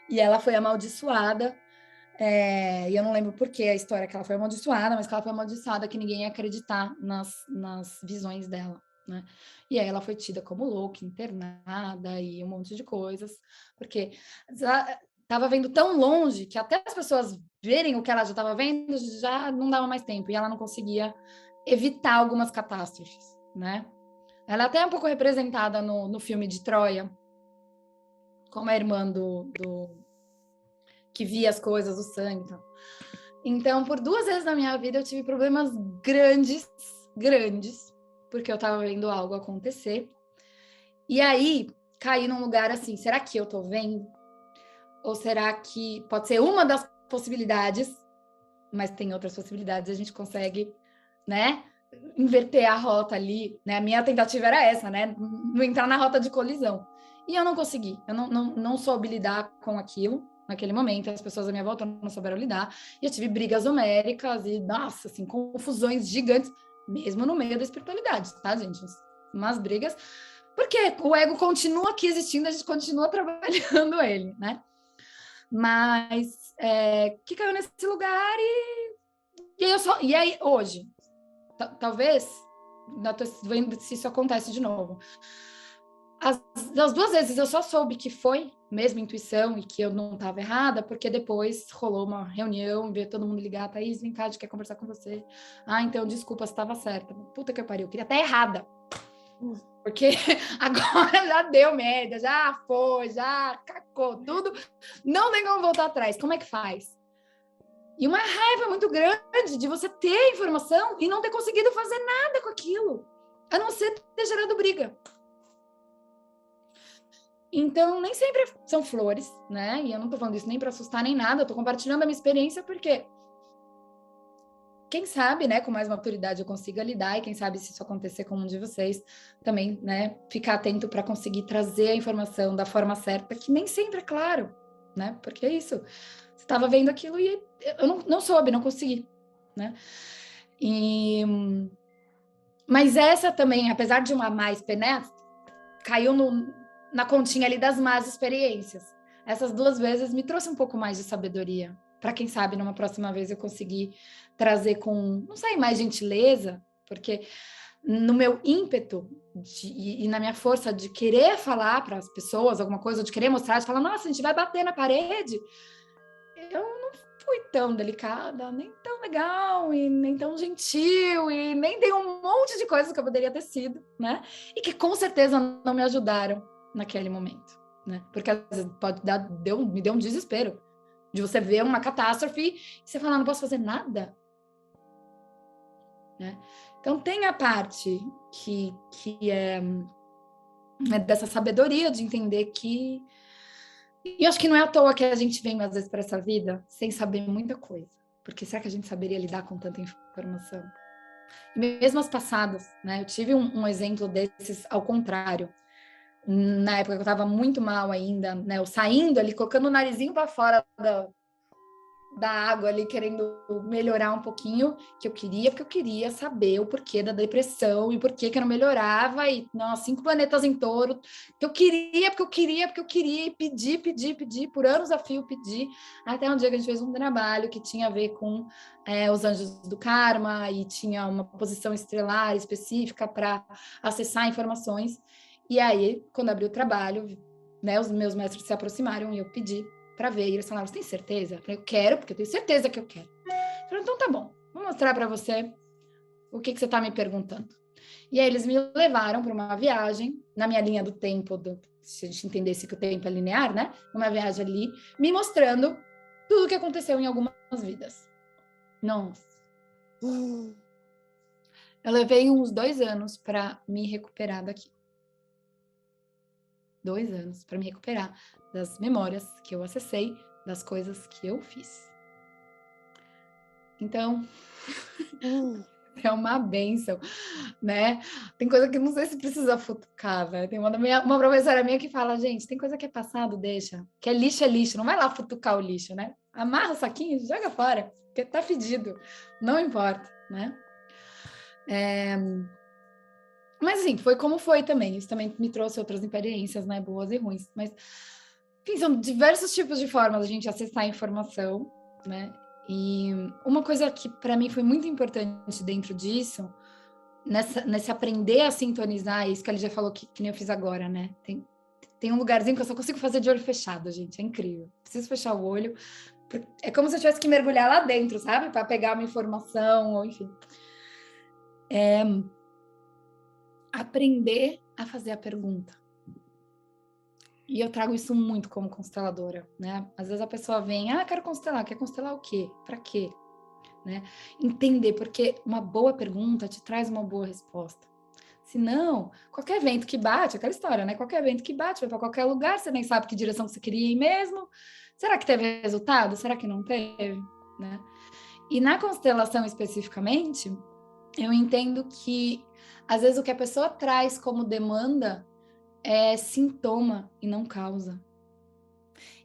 Speaker 3: e ela foi amaldiçoada. E eu não lembro por que a história que ela foi amaldiçoada, mas que ela foi amaldiçoada que ninguém ia acreditar nas visões dela, né? E aí ela foi tida como louca, internada e um monte de coisas, porque ela estava vendo tão longe que até as pessoas verem o que ela já estava vendo já não dava mais tempo e ela não conseguia evitar algumas catástrofes, né? Ela é até um pouco representada no filme de Troia, como a irmã do que via as coisas, o sangue e tal. Então, por 2 vezes na minha vida, eu tive problemas grandes, porque eu estava vendo algo acontecer. E aí, caí num lugar assim, será que eu tô vendo? Ou será que pode ser uma das possibilidades, mas tem outras possibilidades, a gente consegue, né, inverter a rota ali, né? A minha tentativa era essa, né? Não entrar na rota de colisão. E eu não consegui, eu não soube lidar com aquilo naquele momento, as pessoas à minha volta não souberam lidar, e eu tive brigas homéricas e, nossa, assim, confusões gigantes, mesmo no meio da espiritualidade, tá, gente? Umas brigas, porque o ego continua aqui existindo, a gente continua trabalhando ele, né? Mas que caiu nesse lugar e aí hoje, talvez, não tô vendo se isso acontece de novo. As 2 vezes eu só soube que foi mesmo intuição e que eu não estava errada, porque depois rolou uma reunião, veio todo mundo ligar, Thaís, vem cá, a gente quer conversar com você. Então, desculpa, você estava certa. Puta que pariu, eu queria estar errada. Porque agora já deu merda, já foi, já cacou tudo. Não tem como voltar atrás. Como é que faz? E uma raiva muito grande de você ter informação e não ter conseguido fazer nada com aquilo, a não ser ter gerado briga. Então, nem sempre são flores, né? E eu não tô falando isso nem para assustar nem nada, eu tô compartilhando a minha experiência porque quem sabe, né, com mais maturidade eu consiga lidar, e quem sabe se isso acontecer com um de vocês, também, né, ficar atento para conseguir trazer a informação da forma certa, que nem sempre é claro, né, porque é isso, você estava vendo aquilo e eu não soube, não consegui, né, mas essa também, apesar de uma mais penetra, caiu na continha ali das más experiências. Essas 2 vezes me trouxe um pouco mais de sabedoria, para quem sabe numa próxima vez eu conseguir trazer com, não sei, mais gentileza, porque no meu ímpeto e na minha força de querer falar para as pessoas alguma coisa, de querer mostrar, de falar, nossa, a gente vai bater na parede, eu não fui tão delicada, nem tão legal, e nem tão gentil, e nem dei um monte de coisas que eu poderia ter sido, né? E que com certeza não me ajudaram naquele momento, né? Porque às vezes me deu um desespero de você ver uma catástrofe e você falar, não posso fazer nada, né? Então tem a parte que é dessa sabedoria de entender que, e eu acho que não é à toa que a gente vem às vezes para essa vida sem saber muita coisa, porque será que a gente saberia lidar com tanta informação? E mesmo as passadas, né? Eu tive um exemplo desses ao contrário. Na época que eu estava muito mal ainda, né? Eu saindo ali, colocando o narizinho para fora da água ali, querendo melhorar um pouquinho, que eu queria, porque eu queria saber o porquê da depressão e porquê que eu não melhorava, e, nossa, 5 planetas em touro, que eu queria, e pedi, por anos a fio, pedi, até um dia que a gente fez um trabalho que tinha a ver com os anjos do karma, e tinha uma posição estelar específica para acessar informações, e aí, quando abri o trabalho, né, os meus mestres se aproximaram e eu pedi para ver, e eles falaram, você tem certeza? Eu falei, eu quero, porque eu tenho certeza que eu quero. Eu falei, então tá bom, vou mostrar para você o que você está me perguntando. E aí eles me levaram para uma viagem, na minha linha do tempo, se a gente entendesse que o tempo é linear, né? Uma viagem ali, me mostrando tudo o que aconteceu em algumas vidas. Nossa. Eu levei uns 2 anos para me recuperar daqui. 2 anos para me recuperar das memórias que eu acessei, das coisas que eu fiz. Então, é uma bênção, né? Tem coisa que não sei se precisa futucar, né? Tem uma professora minha que fala, gente, tem coisa que é passado, deixa. Que é lixo, não vai lá futucar o lixo, né? Amarra o saquinho, joga fora, porque tá fedido. Não importa, né? Mas, assim, foi como foi também. Isso também me trouxe outras experiências, né? Boas e ruins. Mas, enfim, são diversos tipos de formas de a gente acessar a informação, né? E uma coisa que, para mim, foi muito importante dentro disso, nesse aprender a sintonizar, isso que a Lígia falou que nem eu fiz agora, né? Tem um lugarzinho que eu só consigo fazer de olho fechado, gente. É incrível. Preciso fechar o olho. É como se eu tivesse que mergulhar lá dentro, sabe? Para pegar uma informação, ou enfim. Aprender a fazer a pergunta. E eu trago isso muito como consteladora, né? Às vezes a pessoa vem, quero constelar. Quer constelar o quê? Para quê? Né? Entender, porque uma boa pergunta te traz uma boa resposta. Se não, qualquer vento que bate, aquela história, né? Qualquer vento que bate, vai para qualquer lugar, você nem sabe que direção você queria ir mesmo. Será que teve resultado? Será que não teve? Né? E na constelação especificamente, eu entendo que às vezes o que a pessoa traz como demanda é sintoma e não causa.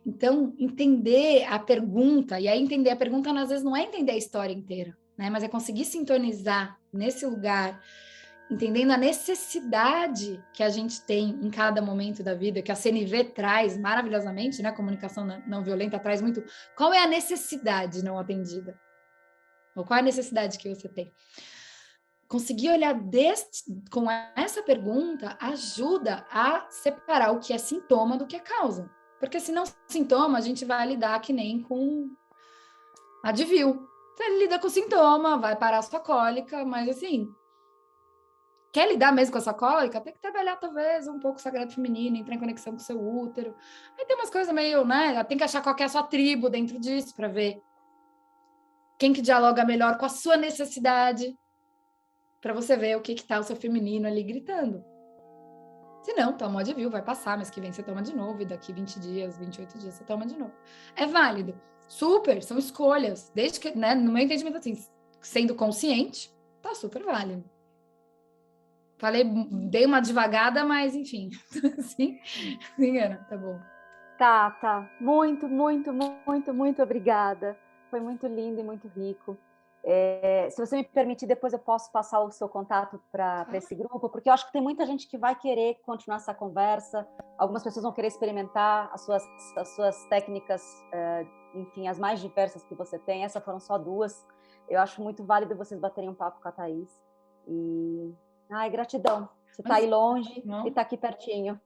Speaker 3: Então, entender a pergunta, e aí entender a pergunta às vezes não é entender a história inteira, né? Mas é conseguir sintonizar nesse lugar, entendendo a necessidade que a gente tem em cada momento da vida, que a CNV traz maravilhosamente, né? A comunicação não violenta traz muito. Qual é a necessidade não atendida? Ou qual é a necessidade que você tem? Conseguir olhar com essa pergunta ajuda a separar o que é sintoma do que é causa. Porque se não sintoma, a gente vai lidar que nem com a Advil. Você lida com sintoma, vai parar a sua cólica, mas assim, quer lidar mesmo com a sua cólica? Tem que trabalhar talvez um pouco o sagrado feminino, entrar em conexão com o seu útero. Aí tem umas coisas meio, né? Tem que achar qual que é a sua tribo dentro disso para ver quem que dialoga melhor com a sua necessidade, para você ver o que tá o seu feminino ali gritando. Se não, toma o Advil, vai passar, mas que vem você toma de novo, e daqui 20 dias, 28 dias você toma de novo. É válido. Super, são escolhas. Desde que, né, no meu entendimento, assim, sendo consciente, tá super válido. Falei, dei uma devagada, mas enfim. Sim, Ana, tá bom.
Speaker 1: Tá. Muito obrigada. Foi muito lindo e muito rico. Se você me permitir, depois eu posso passar o seu contato para esse grupo, porque eu acho que tem muita gente que vai querer continuar essa conversa. Algumas pessoas vão querer experimentar as suas técnicas, enfim, as mais diversas que você tem. Essas foram só 2. Eu acho muito válido vocês baterem um papo com a Thaís. Gratidão. Você está aí longe e está aqui pertinho.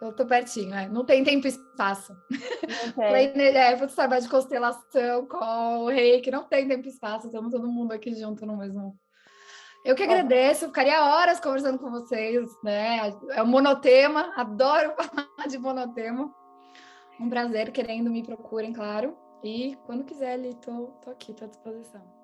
Speaker 3: Eu tô pertinho, Não tem tempo e espaço. Vou trabalhar de constelação, com o reiki, não tem tempo e espaço, estamos todo mundo aqui junto no mesmo. Eu que agradeço, ficaria horas conversando com vocês, né? É um monotema, adoro falar de monotema. Um prazer, querendo me procurem, claro. E quando quiser, tô aqui, tô à disposição.